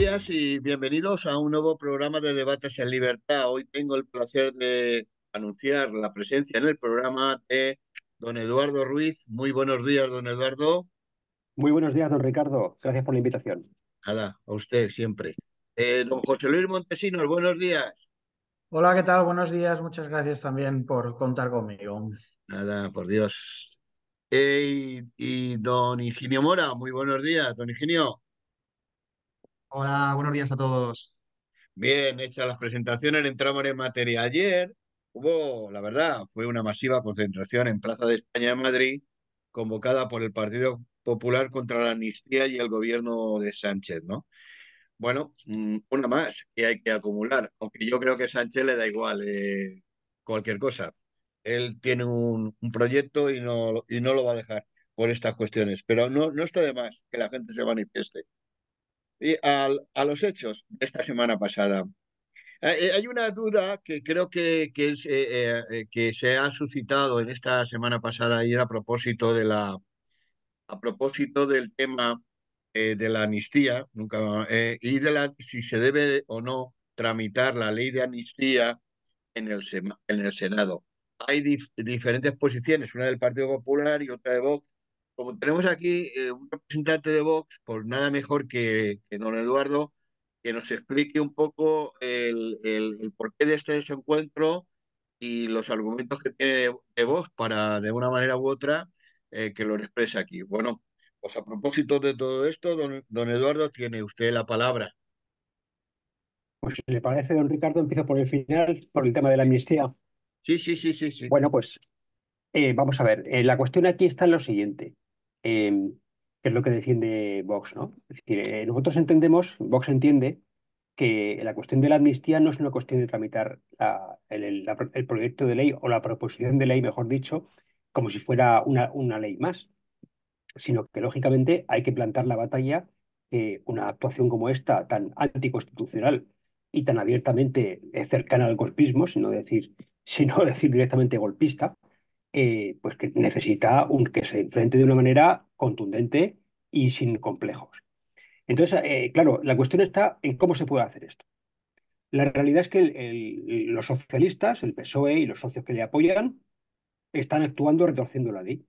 días y bienvenidos a un nuevo programa de Debates en Libertad. Hoy tengo el placer de anunciar la presencia en el programa de don Eduardo Ruiz. Muy buenos días, don Eduardo. Muy buenos días, don Ricardo. Gracias por la invitación. Nada, a usted siempre. Don José Luis Montesinos, buenos días. Hola, ¿qué tal? Buenos días. Muchas gracias también por contar conmigo. Nada, por Dios. Y don Higinio Mora, muy buenos días, don Higinio. Hola, buenos días a todos. Bien, hechas las presentaciones, entramos en materia. Ayer hubo, la verdad, fue una masiva concentración en Plaza de España en Madrid, convocada por el Partido Popular contra la amnistía y el gobierno de Sánchez, ¿no? Bueno, una más que hay que acumular, aunque yo creo que a Sánchez le da igual cualquier cosa. Él tiene un proyecto y no lo va a dejar por estas cuestiones, pero no está de más que la gente se manifieste. Y a los hechos de esta semana pasada. Hay una duda que creo que se ha suscitado en esta semana pasada y era a propósito del tema de la amnistía, y si se debe o no tramitar la ley de amnistía en el Senado. Hay diferentes posiciones, una del Partido Popular y otra de Vox. Como tenemos aquí un representante de Vox, pues nada mejor que don Eduardo, que nos explique un poco el porqué de este desencuentro y los argumentos que tiene de Vox para, de una manera u otra, que lo exprese aquí. Bueno, pues a propósito de todo esto, don Eduardo, tiene usted la palabra. Pues si le parece, don Ricardo, empiezo por el final, por el tema de la amnistía. Sí, sí, sí, sí, sí. Bueno, pues vamos a ver. La cuestión aquí está en lo siguiente, eh, que es lo que defiende Vox, ¿no? Es decir, nosotros entendemos, Vox entiende, que la cuestión de la amnistía no es una cuestión de tramitar el proyecto de ley o la proposición de ley, mejor dicho, como si fuera una ley más, sino que lógicamente hay que plantar la batalla que una actuación como esta, tan anticonstitucional y tan abiertamente cercana al golpismo, sino decir directamente golpista, pues que necesita que se enfrente de una manera contundente y sin complejos. Entonces, claro, la cuestión está en cómo se puede hacer esto. La realidad es que los socialistas, el PSOE y los socios que le apoyan, están actuando retorciendo la ley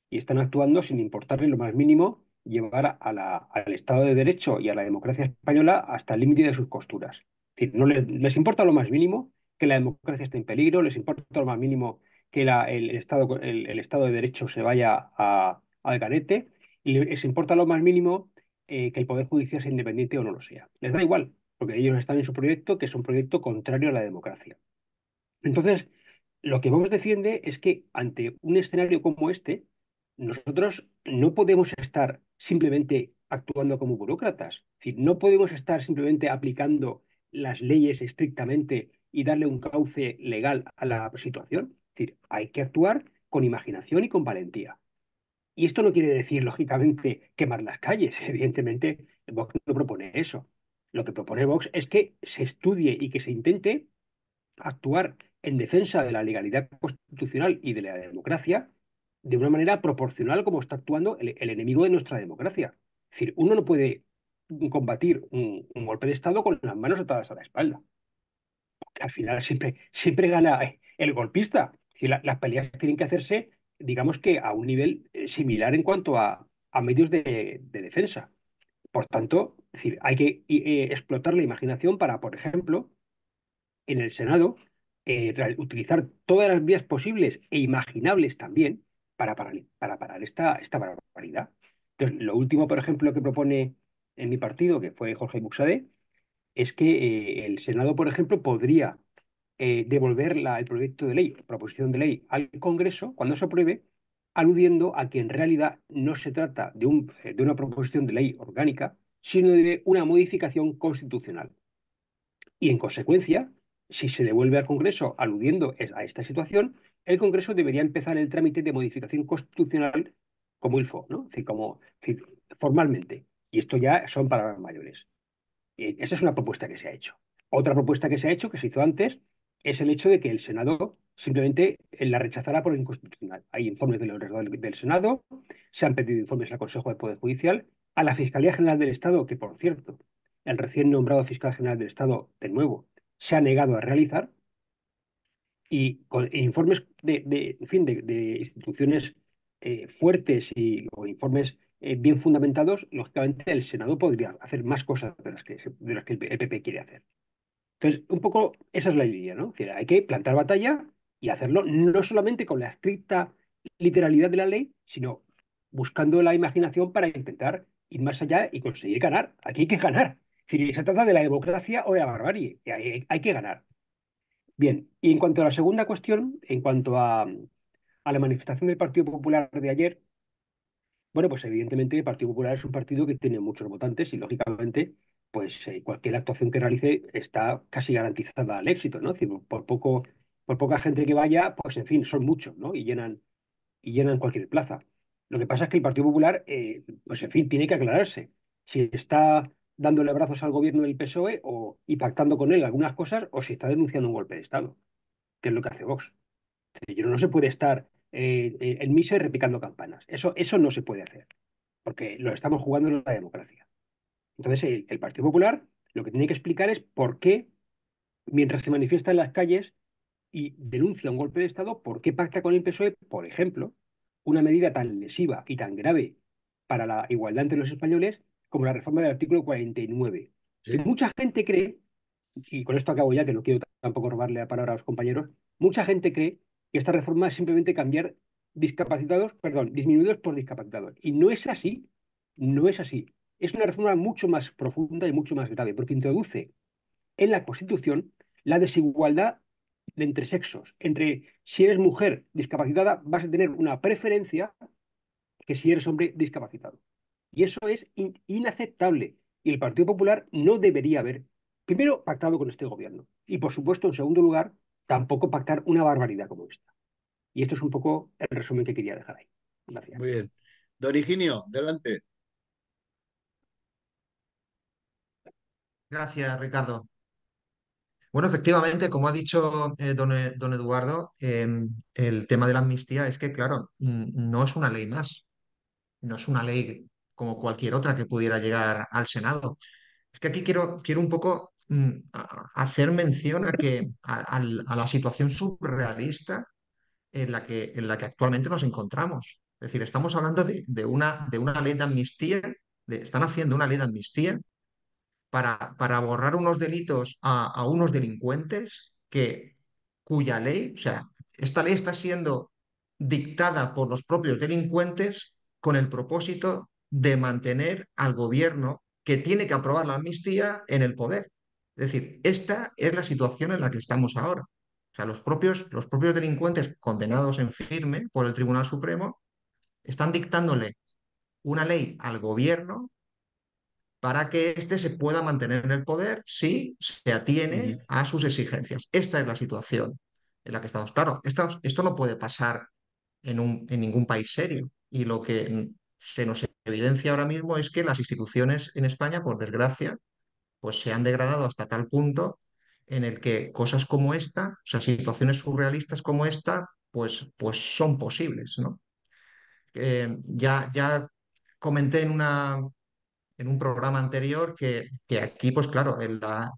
y están actuando sin importarle lo más mínimo llevar al Estado de Derecho y a la democracia española hasta el límite de sus costuras. Es decir, no les importa lo más mínimo que la democracia esté en peligro, les importa lo más mínimo que el Estado de Derecho se vaya al garete, y les importa lo más mínimo que el Poder Judicial sea independiente o no lo sea. Les da igual, porque ellos están en su proyecto, que es un proyecto contrario a la democracia. Entonces, lo que Vox defiende es que ante un escenario como este, nosotros no podemos estar simplemente actuando como burócratas. Es decir, no podemos estar simplemente aplicando las leyes estrictamente y darle un cauce legal a la situación. Es decir, hay que actuar con imaginación y con valentía. Y esto no quiere decir, lógicamente, quemar las calles. Evidentemente, Vox no propone eso. Lo que propone Vox es que se estudie y que se intente actuar en defensa de la legalidad constitucional y de la democracia de una manera proporcional como está actuando el enemigo de nuestra democracia. Es decir, uno no puede combatir un golpe de Estado con las manos atadas a la espalda, que al final siempre gana el golpista. Es decir, las peleas tienen que hacerse, digamos que a un nivel similar en cuanto a medios de defensa. Por tanto, es decir, hay que explotar la imaginación para, por ejemplo, en el Senado utilizar todas las vías posibles e imaginables también para parar esta barbaridad. Entonces, lo último, por ejemplo, que propone en mi partido, que fue Jorge Buxadé, es que el Senado, por ejemplo, podría devolver el proyecto de ley, proposición de ley, al Congreso cuando se apruebe, aludiendo a que en realidad no se trata de una proposición de ley orgánica, sino de una modificación constitucional. Y en consecuencia, si se devuelve al Congreso aludiendo a esta situación, el Congreso debería empezar el trámite de modificación constitucional como il faut, ¿no? Es decir, formalmente. Y esto ya son palabras mayores. Y esa es una propuesta que se ha hecho. Otra propuesta que se ha hecho, que se hizo antes, es el hecho de que el Senado simplemente la rechazará por inconstitucional. Hay informes del Senado, se han pedido informes al Consejo del Poder Judicial, a la Fiscalía General del Estado, que por cierto, el recién nombrado fiscal general del Estado, de nuevo, se ha negado a realizar, y con informes en fin, de instituciones fuertes o informes bien fundamentados, lógicamente el Senado podría hacer más cosas de las que el PP quiere hacer. Entonces, un poco esa es la idea, ¿no? Es decir, hay que plantar batalla y hacerlo no solamente con la estricta literalidad de la ley, sino buscando la imaginación para intentar ir más allá y conseguir ganar. Aquí hay que ganar. Es decir, se trata de la democracia o de la barbarie. Y hay que ganar. Bien, y en cuanto a la segunda cuestión, en cuanto a la manifestación del Partido Popular de ayer, bueno, pues evidentemente el Partido Popular es un partido que tiene muchos votantes y lógicamente, pues cualquier actuación que realice está casi garantizada al éxito, ¿no? Es decir, por poca gente que vaya, pues en fin, son muchos, ¿no? Y llenan cualquier plaza. Lo que pasa es que el Partido Popular, pues en fin, tiene que aclararse si está dándole brazos al gobierno del PSOE y pactando con él algunas cosas, o si está denunciando un golpe de Estado, que es lo que hace Vox. Yo no se puede estar en misa y repicando campanas. Eso no se puede hacer, porque lo estamos jugando en la democracia. Entonces, el Partido Popular lo que tiene que explicar es por qué, mientras se manifiesta en las calles y denuncia un golpe de Estado, por qué pacta con el PSOE, por ejemplo, una medida tan lesiva y tan grave para la igualdad entre los españoles como la reforma del artículo 49. Y Sí. mucha gente cree, y con esto acabo ya, que no quiero tampoco robarle la palabra a los compañeros, mucha gente cree que esta reforma es simplemente cambiar discapacitados, perdón, disminuidos por discapacitados. Y no es así, no es así. Es una reforma mucho más profunda y mucho más grave, porque introduce en la Constitución la desigualdad de entre sexos. Entre si eres mujer discapacitada, vas a tener una preferencia que si eres hombre discapacitado. Y eso es inaceptable. Y el Partido Popular no debería haber, primero, pactado con este gobierno. Y, por supuesto, en segundo lugar, tampoco pactar una barbaridad como esta. Y esto es un poco el resumen que quería dejar ahí. Gracias. Muy bien. Don Higinio, adelante. Gracias, Ricardo. Bueno, efectivamente, como ha dicho don Eduardo, el tema de la amnistía es que, claro, no es una ley más, no es una ley como cualquier otra que pudiera llegar al Senado. Es que aquí quiero un poco hacer mención a la situación surrealista en la que actualmente nos encontramos. Es decir, estamos hablando de una ley de amnistía, están haciendo una ley de amnistía para borrar unos delitos a unos delincuentes cuya ley, o sea, esta ley está siendo dictada por los propios delincuentes con el propósito de mantener al gobierno que tiene que aprobar la amnistía en el poder. Es decir, esta es la situación en la que estamos ahora. O sea, los propios delincuentes condenados en firme por el Tribunal Supremo están dictándole una ley al gobierno para que éste se pueda mantener en el poder si se atiene Ujú. a sus exigencias. Esta es la situación en la que estamos. Claro, esto no puede pasar en ningún país serio. Y lo que se nos evidencia ahora mismo es que las instituciones en España, por desgracia, pues se han degradado hasta tal punto en el que cosas como esta, o sea, situaciones surrealistas como esta, pues son posibles, ¿no? Ya comenté en un programa anterior que aquí, pues claro,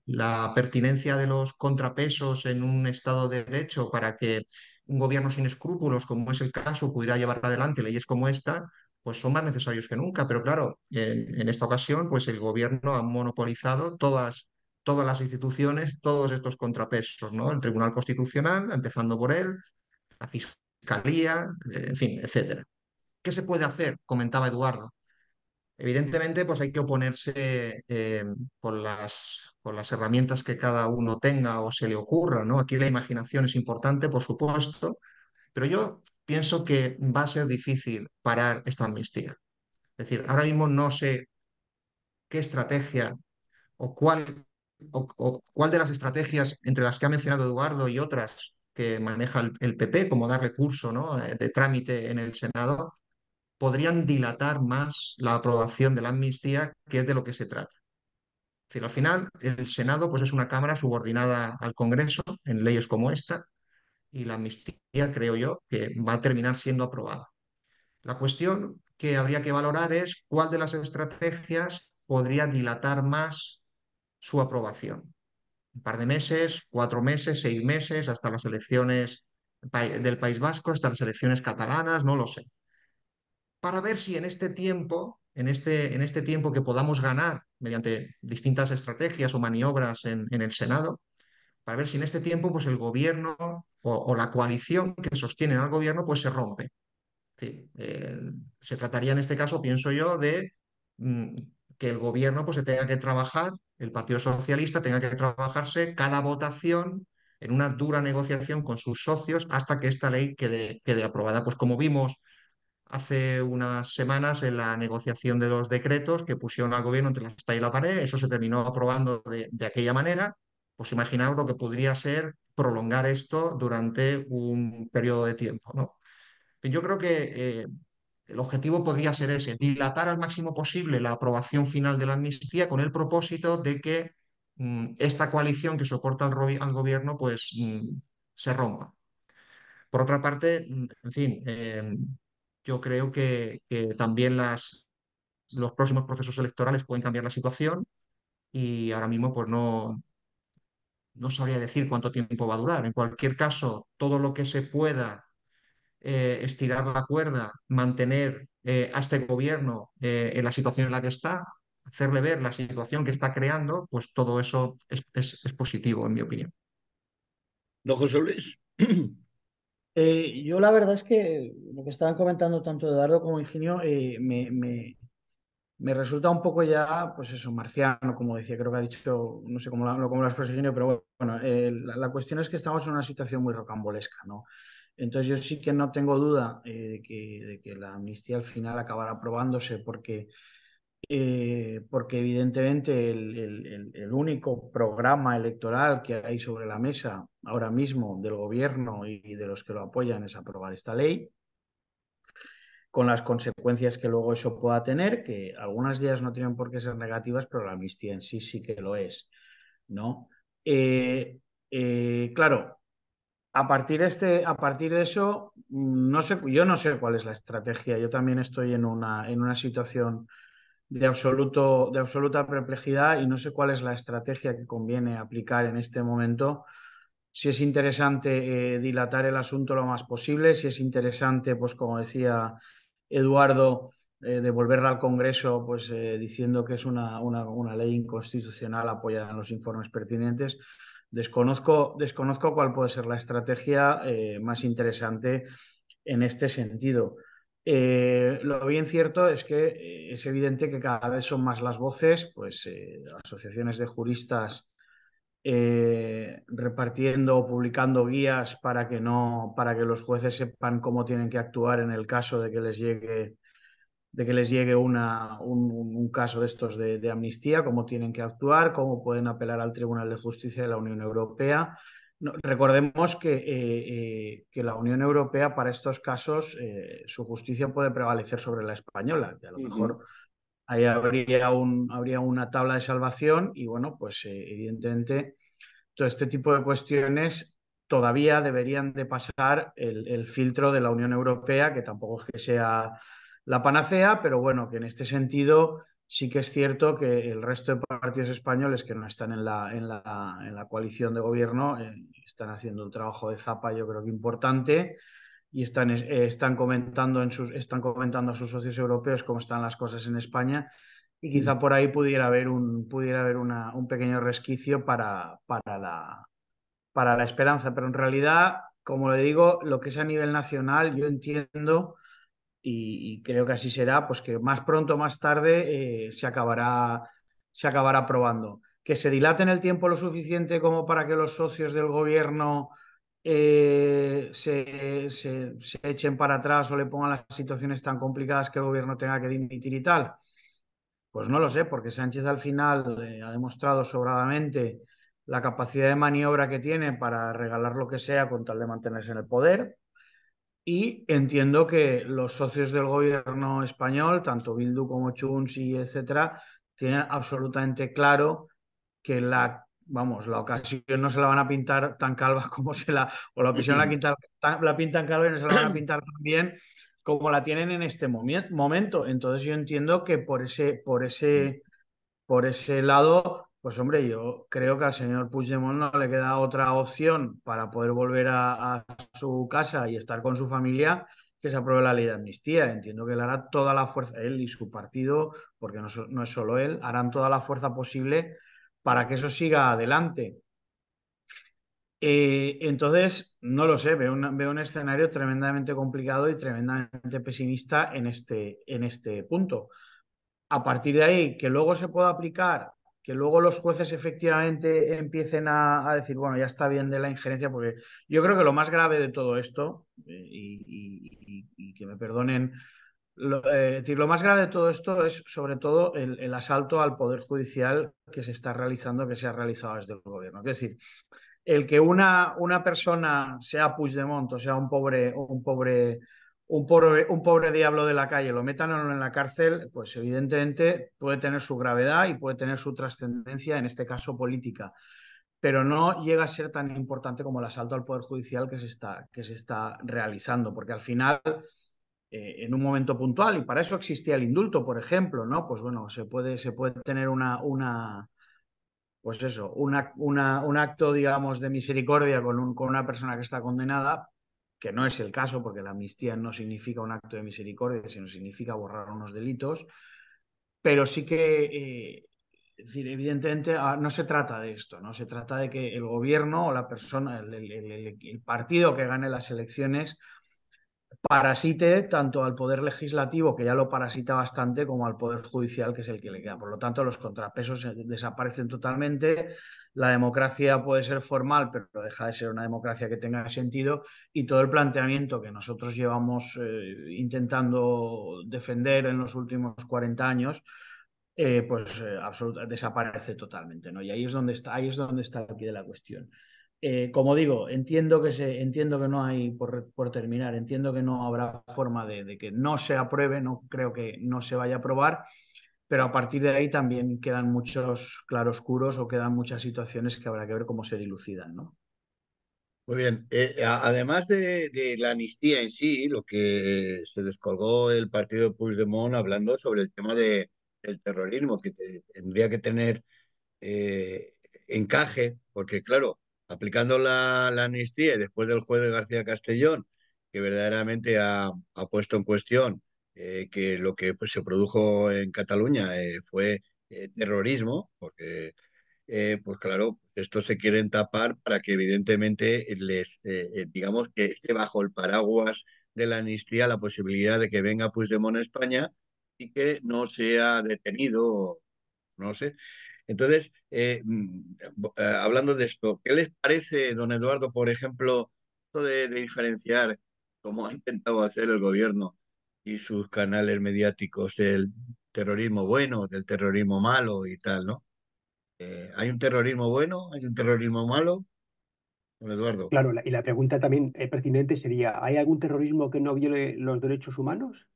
la pertinencia de los contrapesos en un Estado de Derecho para que un gobierno sin escrúpulos, como es el caso, pudiera llevar adelante leyes como esta, pues son más necesarios que nunca. Pero claro, en esta ocasión, pues el gobierno ha monopolizado todas las instituciones, todos estos contrapesos, ¿no? El Tribunal Constitucional, empezando por él, la Fiscalía, en fin, etcétera. ¿Qué se puede hacer? Comentaba Eduardo. Evidentemente, pues hay que oponerse con las herramientas que cada uno tenga o se le ocurra, ¿no? Aquí la imaginación es importante, por supuesto, pero yo pienso que va a ser difícil parar esta amnistía. Es decir, ahora mismo no sé qué estrategia o cuál de las estrategias entre las que ha mencionado Eduardo y otras que maneja el PP, como darle curso, ¿no? De trámite en el Senado, podrían dilatar más la aprobación de la amnistía, que es de lo que se trata. Es decir, al final, el Senado pues, es una cámara subordinada al Congreso en leyes como esta, y la amnistía, creo yo, que va a terminar siendo aprobada. La cuestión que habría que valorar es cuál de las estrategias podría dilatar más su aprobación. Un par de meses, 4 meses, 6 meses, hasta las elecciones del País Vasco, hasta las elecciones catalanas, no lo sé. Para ver si en este tiempo, en este tiempo que podamos ganar mediante distintas estrategias o maniobras en el Senado, para ver si en este tiempo pues el gobierno o la coalición que sostiene al gobierno pues se rompe. Sí, se trataría en este caso, pienso yo, de mm, que el gobierno pues, se tenga que trabajar, el Partido Socialista tenga que trabajarse cada votación en una dura negociación con sus socios hasta que esta ley quede aprobada. Pues como vimos hace unas semanas en la negociación de los decretos que pusieron al gobierno entre la espada y la pared, eso se terminó aprobando de aquella manera. Pues imaginaos lo que podría ser prolongar esto durante un periodo de tiempo, ¿no? Yo creo que el objetivo podría ser ese, dilatar al máximo posible la aprobación final de la amnistía con el propósito de que esta coalición que soporta al gobierno pues se rompa. Por otra parte, en fin, yo creo que también los próximos procesos electorales pueden cambiar la situación y ahora mismo pues no sabría decir cuánto tiempo va a durar. En cualquier caso, todo lo que se pueda estirar la cuerda, mantener a este gobierno en la situación en la que está, hacerle ver la situación que está creando, pues todo eso es positivo, en mi opinión. ¿No, José Luis? Yo la verdad es que lo que estaban comentando tanto Eduardo como Ingenio me resulta un poco ya, pues eso, marciano, como decía, creo que ha dicho, no sé cómo lo has puesto, Ingenio, pero bueno, la cuestión es que estamos en una situación muy rocambolesca, ¿no? Entonces yo sí que no tengo duda de que la amnistía al final acabará aprobándose porque evidentemente el único programa electoral que hay sobre la mesa ahora mismo del gobierno y de los que lo apoyan es aprobar esta ley, con las consecuencias que luego eso pueda tener, que algunas de ellas no tienen por qué ser negativas, pero la amnistía en sí sí que lo es, ¿no? Eh, claro, a partir de eso, no sé, yo no sé cuál es la estrategia. Yo también estoy en una situación de absoluta perplejidad y no sé cuál es la estrategia que conviene aplicar en este momento. Si es interesante dilatar el asunto lo más posible, si es interesante, pues como decía Eduardo, devolverla al Congreso, pues diciendo que es una ley inconstitucional apoyada en los informes pertinentes. Desconozco cuál puede ser la estrategia más interesante en este sentido. Lo bien cierto es que es evidente que cada vez son más las voces, pues asociaciones de juristas repartiendo o publicando guías para que no, para que los jueces sepan cómo tienen que actuar en el caso de que les llegue un caso de estos de amnistía, cómo tienen que actuar, cómo pueden apelar al Tribunal de Justicia de la Unión Europea. No, recordemos que la Unión Europea para estos casos su justicia puede prevalecer sobre la española, que a lo Ujú. mejor ahí habría una tabla de salvación y bueno, pues evidentemente todo este tipo de cuestiones todavía deberían de pasar el filtro de la Unión Europea, que tampoco es que sea la panacea, pero bueno, que en este sentido sí que es cierto que el resto de partidos españoles que no están en la coalición de gobierno están haciendo un trabajo de zapa, yo creo que importante, y están comentando a sus socios europeos cómo están las cosas en España y quizá por ahí pudiera haber un pequeño resquicio para la esperanza, pero en realidad, como le digo, lo que es a nivel nacional, yo entiendo y creo que así será, pues que más pronto o más tarde se acabará aprobando. Que se dilate en el tiempo lo suficiente como para que los socios del gobierno se echen para atrás o le pongan las situaciones tan complicadas que el gobierno tenga que dimitir y tal. Pues no lo sé, porque Sánchez al final ha demostrado sobradamente la capacidad de maniobra que tiene para regalar lo que sea con tal de mantenerse en el poder. Y entiendo que los socios del gobierno español, tanto Bildu como Junts y etcétera, tienen absolutamente claro que la ocasión no se la van a pintar tan calva o la ocasión la pintan calva y no se la van a pintar tan bien como la tienen en este momento. Entonces yo entiendo que por ese lado Pues hombre, yo creo que al señor Puigdemont no le queda otra opción para poder volver a su casa y estar con su familia que se apruebe la ley de amnistía. Entiendo que él hará toda la fuerza, él y su partido, porque no es solo él, harán toda la fuerza posible para que eso siga adelante. Entonces, no lo sé, veo un escenario tremendamente complicado y tremendamente pesimista en este punto. A partir de ahí, que luego se pueda aplicar, que luego los jueces efectivamente empiecen a decir, bueno, ya está bien de la injerencia, porque yo creo que lo más grave de todo esto, y que me perdonen, es decir, lo más grave de todo esto es sobre todo el asalto al poder judicial que se está realizando, que se ha realizado desde el gobierno. Es decir, el que una persona, sea Puigdemont o sea un pobre diablo de la calle, lo metan en la cárcel, pues evidentemente puede tener su gravedad y puede tener su trascendencia, en este caso política, pero no llega a ser tan importante como el asalto al Poder Judicial que se está realizando, porque al final, en un momento puntual, y para eso existía el indulto, por ejemplo, ¿no? Pues bueno, se puede tener pues eso, un acto, digamos, de misericordia con una persona que está condenada, que no es el caso, porque la amnistía no significa un acto de misericordia, sino significa borrar unos delitos, pero sí que, es decir, evidentemente, no se trata de esto, no se trata de que el gobierno o la persona, el partido que gane las elecciones parasite tanto al poder legislativo, que ya lo parasita bastante, como al poder judicial, que es el que le queda. Por lo tanto, los contrapesos desaparecen totalmente. La democracia puede ser formal, pero deja de ser una democracia que tenga sentido. Y todo el planteamiento que nosotros llevamos intentando defender en los últimos 40 años, desaparece totalmente, ¿no? Y ahí es donde está el quid de la cuestión. Como digo, entiendo que no hay, por terminar, entiendo que no habrá forma de que no se apruebe, no creo que no se vaya a aprobar, pero a partir de ahí también quedan muchos claroscuros o quedan muchas situaciones que habrá que ver cómo se dilucidan, ¿no? Muy bien. Además de la amnistía en sí, lo que se descolgó el partido de Puigdemont hablando sobre el tema del terrorismo, que tendría que tener eh, encaje, porque claro, aplicando la amnistía y después del juez de García Castellón, que verdaderamente ha puesto en cuestión que lo que pues, se produjo en Cataluña fue terrorismo, porque pues claro, esto se quieren tapar para que evidentemente digamos que esté bajo el paraguas de la amnistía la posibilidad de que venga Puigdemont a España y que no sea detenido, no sé. Entonces, hablando de esto, ¿qué les parece, don Eduardo, por ejemplo, esto de diferenciar, como ha intentado hacer el gobierno y sus canales mediáticos, el terrorismo bueno del terrorismo malo y tal, ¿no? ¿Hay un terrorismo bueno? ¿Hay un terrorismo malo? Don Eduardo, Claro, y la pregunta también pertinente sería, ¿hay algún terrorismo que no viole los derechos humanos?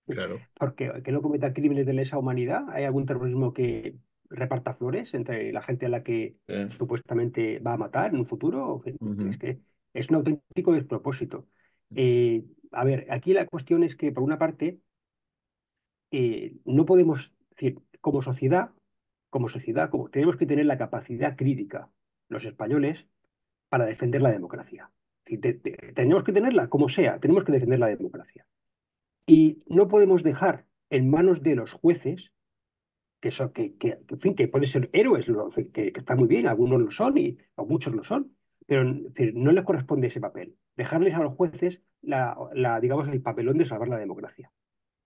claro. Porque que no cometa crímenes de lesa humanidad. ¿Hay algún terrorismo que reparta flores entre la gente a la que eh, supuestamente va a matar en un futuro? Es ujú, que es un auténtico despropósito. A ver, aquí la cuestión es que, por una parte, no podemos decir, tenemos que tener la capacidad crítica, los españoles, para defender la democracia. Es decir, tenemos que tenerla, como sea, tenemos que defender la democracia. Y no podemos dejar en manos de los jueces en fin, que pueden ser héroes, que está muy bien, algunos lo son o muchos lo son, pero es decir, no les corresponde ese papel. Dejarles a los jueces digamos, el papelón de salvar la democracia.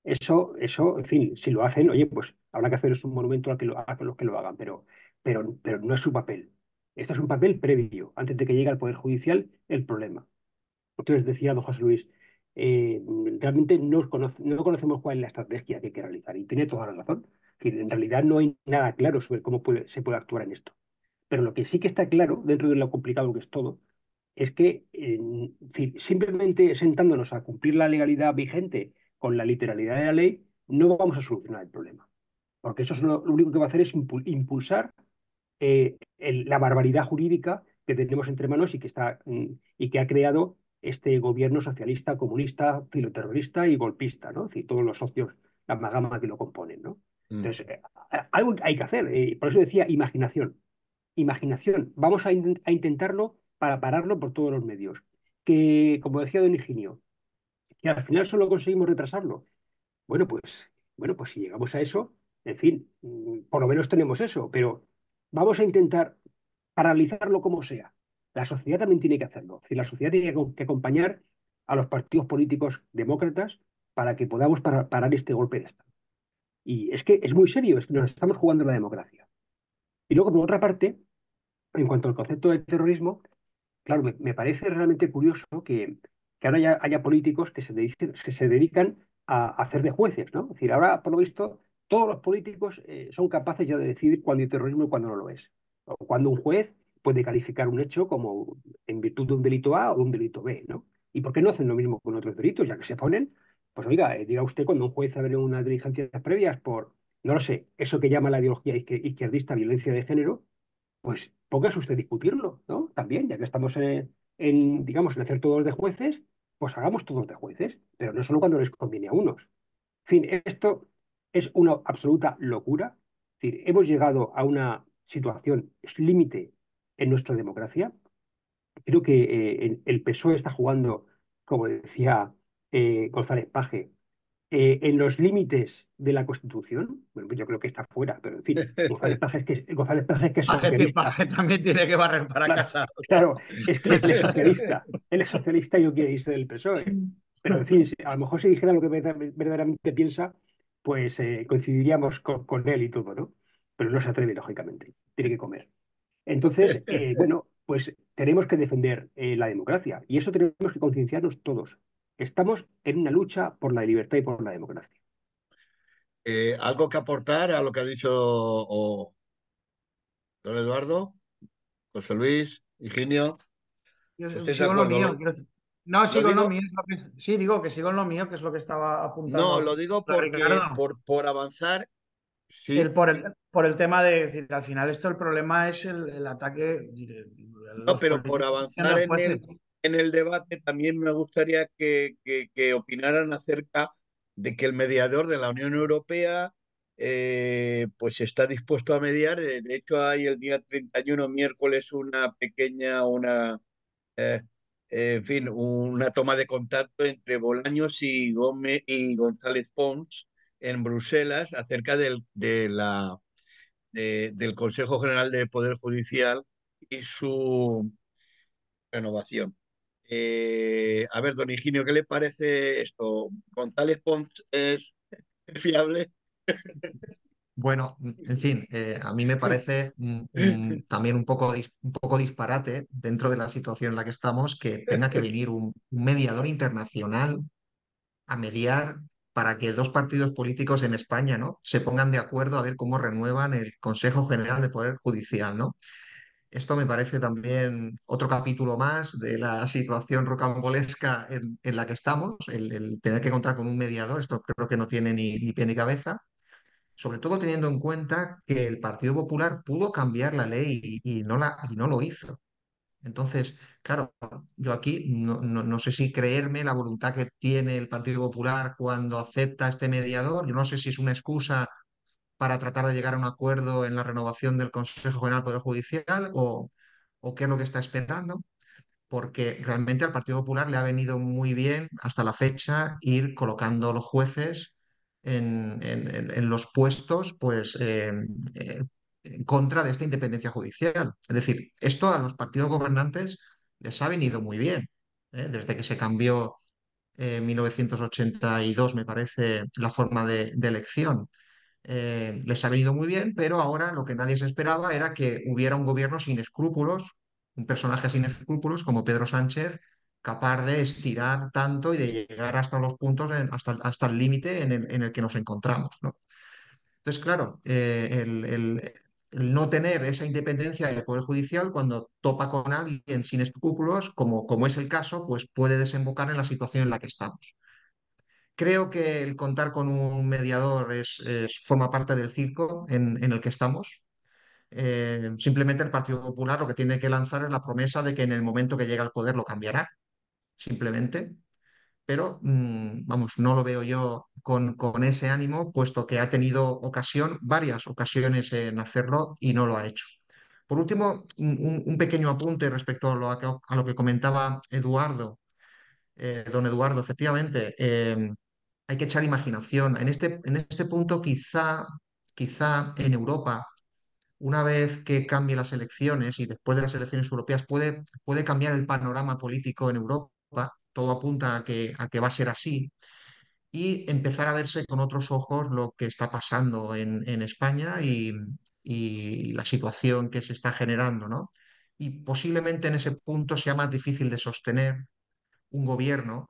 Eso, en fin, si lo hacen, oye, pues habrá que hacerles un monumento a los que lo hagan, pero no es su papel. Esto es un papel previo, antes de que llegue al Poder Judicial el problema. Entonces decía don José Luis, eh, realmente no conocemos cuál es la estrategia que hay que realizar y tiene toda la razón. Es decir, en realidad no hay nada claro sobre cómo se puede actuar en esto. Pero lo que sí que está claro, dentro de lo complicado que es todo, es que simplemente sentándonos a cumplir la legalidad vigente con la literalidad de la ley, no vamos a solucionar el problema. Porque eso es lo único que va a hacer es impulsar la barbaridad jurídica que tenemos entre manos y que ha creado este gobierno socialista, comunista, filoterrorista y golpista, ¿no? Es decir, todos los socios, la amalgama que lo componen, ¿no? mm, Entonces, algo hay que hacer. Por eso decía imaginación. imaginación, vamos a intentarlo para pararlo por todos los medios. Que, como decía don Higinio, que al final solo conseguimos retrasarlo. Bueno, pues, bueno, pues si llegamos a eso, en fin, por lo menos tenemos eso, pero vamos a intentar paralizarlo como sea. La sociedad también tiene que hacerlo. Es decir, la sociedad tiene que acompañar a los partidos políticos demócratas para que podamos parar este golpe de Estado. Y es que es muy serio, es que nos estamos jugando la democracia. Y luego, por otra parte, en cuanto al concepto del terrorismo, claro, me parece realmente curioso que ahora ya haya políticos que se dedican a hacer de jueces, ¿no? Es decir, ahora, por lo visto, todos los políticos son capaces ya de decidir cuándo hay terrorismo y cuándo no lo es. O cuándo un juez puede calificar un hecho como en virtud de un delito A o de un delito B, ¿no? ¿Y por qué no hacen lo mismo con otros delitos? Ya que se ponen, pues oiga, diga usted cuando un juez abre unas diligencias previas por, no lo sé, eso que llama la ideología izquierdista violencia de género, pues póngase usted a discutirlo, ¿no? También, ya que estamos digamos, en hacer todos de jueces, pues hagamos todos de jueces, pero no solo cuando les conviene a unos. En fin, esto es una absoluta locura. Es decir, hemos llegado a una situación límite en nuestra democracia. Creo que el PSOE está jugando, como decía González Paje, en los límites de la Constitución. Bueno, pues yo creo que está fuera, pero en fin, González Paje es que es socialista. Paje también tiene que barrer para Claro, casa. claro, es que él es socialista y no quiere irse del PSOE. Pero en fin, a lo mejor si dijera lo que verdaderamente piensa, pues coincidiríamos con él y todo, ¿no? Pero no se atreve, lógicamente, tiene que comer. Entonces, bueno, pues tenemos que defender la democracia y eso tenemos que concienciarnos todos. Estamos en una lucha por la libertad y por la democracia. ¿Algo que aportar a lo que ha dicho don Eduardo, José Luis, Higinio? Yo ¿Estáis de sigo en lo acuerdo? mío. No, Lo sigo en lo digo, mío. Sí, digo que sigo en lo mío, que es lo que estaba no, apuntando lo digo porque Ricardo. por avanzar, sí. Por el tema de decir, al final esto el problema es el ataque, No, los pero por políticos y avanzar los jueces. en el debate, también me gustaría que opinaran acerca de que el mediador de la Unión Europea pues está dispuesto a mediar. De hecho, hay el día 31 miércoles, eh, en fin, una toma de contacto entre Bolaños y Gómez y González Pons en Bruselas acerca del Consejo General del Poder Judicial y su renovación. A ver, don Higinio, ¿qué le parece esto? ¿González Pons es fiable? Bueno, en fin, a mí me parece también un poco disparate dentro de la situación en la que estamos que tenga que venir un mediador internacional a mediar para que dos partidos políticos en España, ¿no?, se pongan de acuerdo a ver cómo renuevan el Consejo General de Poder Judicial, ¿no? Esto me parece también otro capítulo más de la situación rocambolesca en la que estamos, el tener que contar con un mediador, esto creo que no tiene ni pie ni cabeza, sobre todo teniendo en cuenta que el Partido Popular pudo cambiar la ley y no lo hizo. Entonces, claro, yo aquí no sé si creerme la voluntad que tiene el Partido Popular cuando acepta este mediador. Yo no sé si es una excusa para tratar de llegar a un acuerdo en la renovación del Consejo General del Poder Judicial o qué es lo que está esperando, porque realmente al Partido Popular le ha venido muy bien hasta la fecha ir colocando los jueces en los puestos, pues en contra de esta independencia judicial. Es decir, esto a los partidos gobernantes les ha venido muy bien, ¿eh? Desde que se cambió en 1982, me parece, la forma de elección. Les ha venido muy bien, pero ahora lo que nadie se esperaba era que hubiera un gobierno sin escrúpulos, un personaje sin escrúpulos como Pedro Sánchez, capaz de estirar tanto y de llegar hasta los puntos, hasta el límite en el que nos encontramos, ¿no? Entonces, claro, el no tener esa independencia del Poder Judicial cuando topa con alguien sin escrúpulos, como es el caso, pues puede desembocar en la situación en la que estamos. Creo que el contar con un mediador forma parte del circo en el que estamos. Simplemente el Partido Popular lo que tiene que lanzar es la promesa de que en el momento que llegue al poder lo cambiará, simplemente. Pero, vamos, no lo veo yo con ese ánimo, puesto que ha tenido varias ocasiones en hacerlo y no lo ha hecho. Por último, un pequeño apunte respecto a lo que comentaba Eduardo. Don Eduardo, efectivamente, hay que echar imaginación. En este punto, quizá en Europa, una vez que cambie las elecciones y después de las elecciones europeas, puede cambiar el panorama político en Europa. Todo apunta a que va a ser así y empezar a verse con otros ojos lo que está pasando en España y la situación que se está generando, ¿no? Y posiblemente en ese punto sea más difícil de sostener un gobierno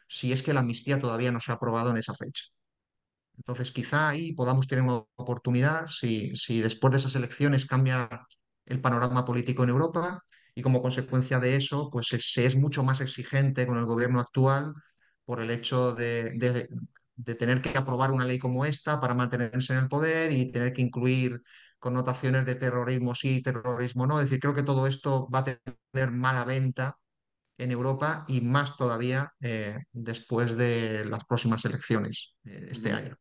si es que la amnistía todavía no se ha aprobado en esa fecha. Entonces, quizá ahí podamos tener una oportunidad si después de esas elecciones cambia el panorama político en Europa y como consecuencia de eso, pues se es mucho más exigente con el gobierno actual por el hecho de tener que aprobar una ley como esta para mantenerse en el poder y tener que incluir connotaciones de terrorismo sí, terrorismo no. Es decir, creo que todo esto va a tener mala venta en Europa y más todavía después de las próximas elecciones este Ujú. año.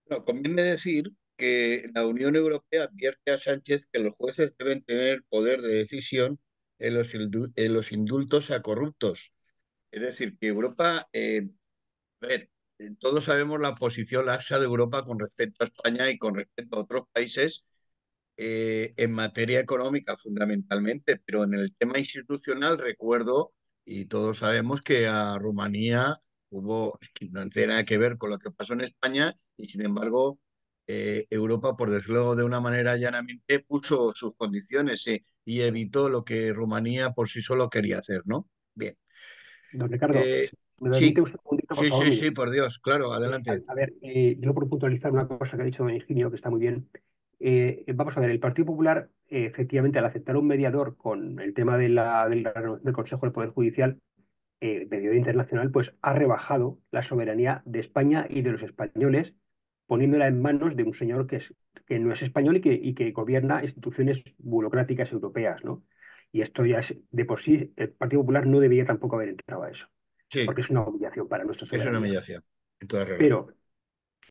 No, conviene decir que la Unión Europea advierte a Sánchez que los jueces deben tener poder de decisión en los indultos a corruptos. Es decir, que Europa, a ver, todos sabemos la posición laxa de Europa con respecto a España y con respecto a otros países en materia económica fundamentalmente, pero en el tema institucional recuerdo, y todos sabemos que a Rumanía es que no tiene nada que ver con lo que pasó en España, y sin embargo Europa, por decirlo de una manera llanamente, puso sus condiciones y evitó lo que Rumanía por sí solo quería hacer, ¿no? Bien. Don Ricardo, Eh, si me permite sí, un segundito, por sí, favor, sí, mire. sí, por Dios, claro, adelante. A ver, yo por puntualizar una cosa que ha dicho don Higinio, que está muy bien. Vamos a ver, el Partido Popular, efectivamente, al aceptar un mediador con el tema del Consejo del Poder Judicial, mediador internacional, pues ha rebajado la soberanía de España y de los españoles, poniéndola en manos de un señor que no es español y que gobierna instituciones burocráticas europeas, ¿no? Y esto ya es, de por sí, el Partido Popular no debería tampoco haber entrado a eso, Sí, porque es una humillación para nuestra es una soberanía. mediación, en toda regla. Pero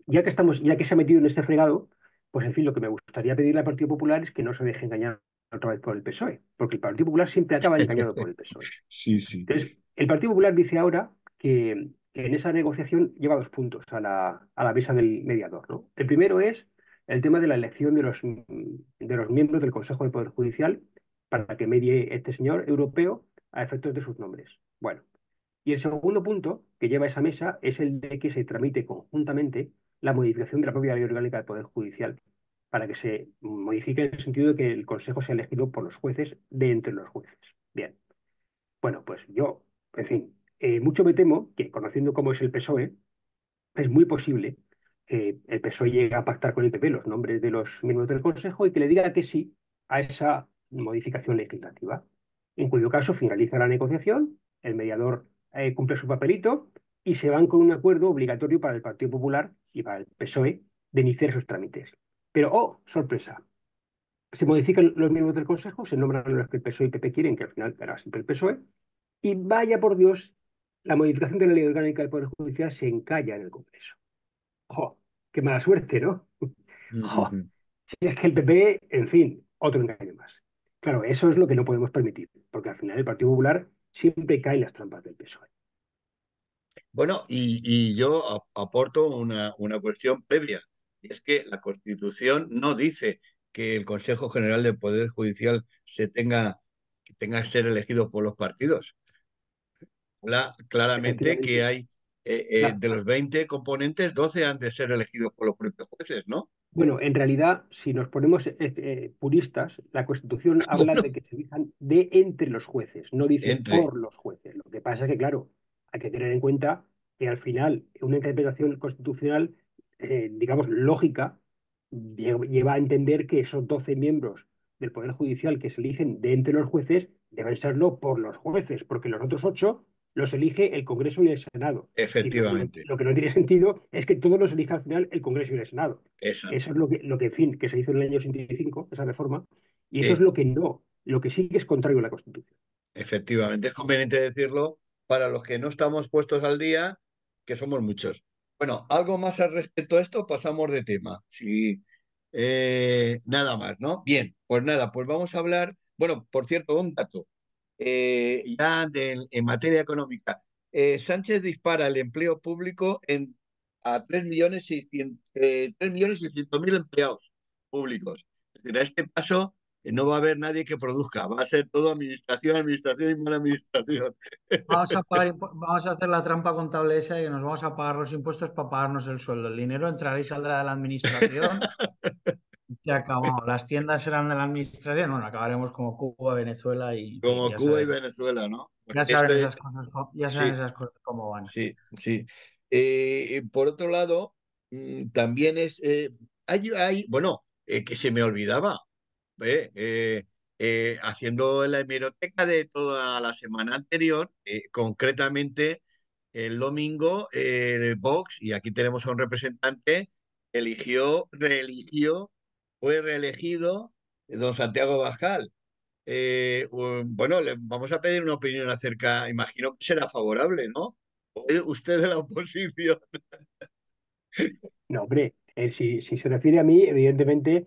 ya que se ha metido en este fregado, pues en fin, lo que me gustaría pedirle al Partido Popular es que no se deje engañar otra vez por el PSOE, porque el Partido Popular siempre acaba engañado por el PSOE. Sí, sí. Entonces, el Partido Popular dice ahora que en esa negociación lleva 2 puntos a la mesa del mediador, ¿no? El primero es el tema de la elección de los miembros del Consejo del Poder Judicial para que medie este señor europeo a efectos de sus nombres. Bueno, y el segundo punto que lleva esa mesa es el de que se tramite conjuntamente la modificación de la propia ley orgánica del Poder Judicial para que se modifique en el sentido de que el Consejo sea elegido por los jueces de entre los jueces. Bien, bueno, pues yo, en fin, mucho me temo que, conociendo cómo es el PSOE, es muy posible que el PSOE llegue a pactar con el PP los nombres de los miembros del Consejo y que le diga que sí a esa modificación legislativa. En cuyo caso finaliza la negociación, el mediador cumple su papelito y se van con un acuerdo obligatorio para el Partido Popular y para el PSOE de iniciar esos trámites. Pero, oh, sorpresa, se modifican los miembros del Consejo, se nombran los que el PSOE y PP quieren, que al final será siempre el PSOE, y vaya por Dios, la modificación de la ley orgánica del Poder Judicial se encalla en el Congreso. ¡Jo! ¡Qué mala suerte!, ¿no? ¡Jo! Ujú. Si es que el PP, en fin, otro engaño más. Claro, eso es lo que no podemos permitir, porque al final el Partido Popular siempre cae en las trampas del PSOE. Bueno, y yo aporto una cuestión previa, y es que la Constitución no dice que el Consejo General del Poder Judicial que tenga que ser elegido por los partidos. Habla claramente que Efectivamente. hay La- de los 20 componentes, 12 han de ser elegidos por los propios jueces, ¿no? Bueno, en realidad, si nos ponemos puristas, la Constitución habla Bueno, de que se elijan de entre los jueces, no dice entre, por los jueces. Lo que pasa es que, claro, hay que tener en cuenta que al final una interpretación constitucional, digamos, lógica, lleva a entender que esos 12 miembros del Poder Judicial que se eligen de entre los jueces deben serlo por los jueces, porque los otros 8 los elige el Congreso y el Senado. Y lo que no, efectivamente, lo que no tiene sentido es que todos los elija al final el Congreso y el Senado. Eso exacto. es en fin, que se hizo en el año 85, esa reforma, y eso es Sí, lo que sí que es contrario a la Constitución. efectivamente, es conveniente decirlo para los que no estamos puestos al día, que somos muchos. Bueno, algo más al respecto a esto, pasamos de tema. Sí, Nada más, ¿no? Bien, pues nada, pues vamos a hablar. Bueno, por cierto, un dato. En materia económica. Sánchez dispara el empleo público a 3.600.000 empleados públicos. Es decir, a este paso no va a haber nadie que produzca, va a ser todo administración, administración y mala administración. Vamos a hacer la trampa contable esa y que nos vamos a pagar los impuestos para pagarnos el sueldo. El dinero entrará y saldrá de la administración. Se acabó. Las tiendas serán de la administración. Bueno, acabaremos como Cuba, Venezuela y en fin, Como Cuba y Venezuela, ¿no? Pues ya saben sí, esas cosas cómo van. sí, sí. Por otro lado, también bueno, que se me olvidaba. ¿Ve? Haciendo la hemeroteca de toda la semana anterior, concretamente el domingo, Vox, y aquí tenemos a un representante, fue reelegido don Santiago Abascal. Bueno, le vamos a pedir una opinión acerca, imagino que será favorable, ¿no? Usted de la oposición. No, hombre, si se refiere a mí, evidentemente,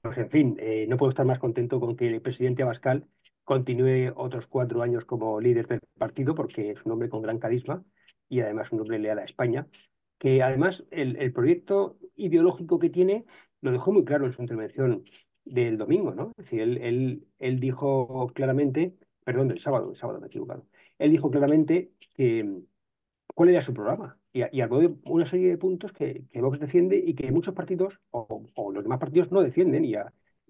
pues en fin, no puedo estar más contento con que el presidente Abascal continúe otros 4 años como líder del partido, porque es un hombre con gran carisma y además un hombre leal a España, que además el proyecto ideológico que tiene lo dejó muy claro en su intervención del domingo, ¿no? Es decir, él dijo claramente, perdón, el sábado me he equivocado, él dijo claramente que cuál era su programa. Y habló de una serie de puntos que Vox defiende y que muchos partidos o los demás partidos no defienden. Y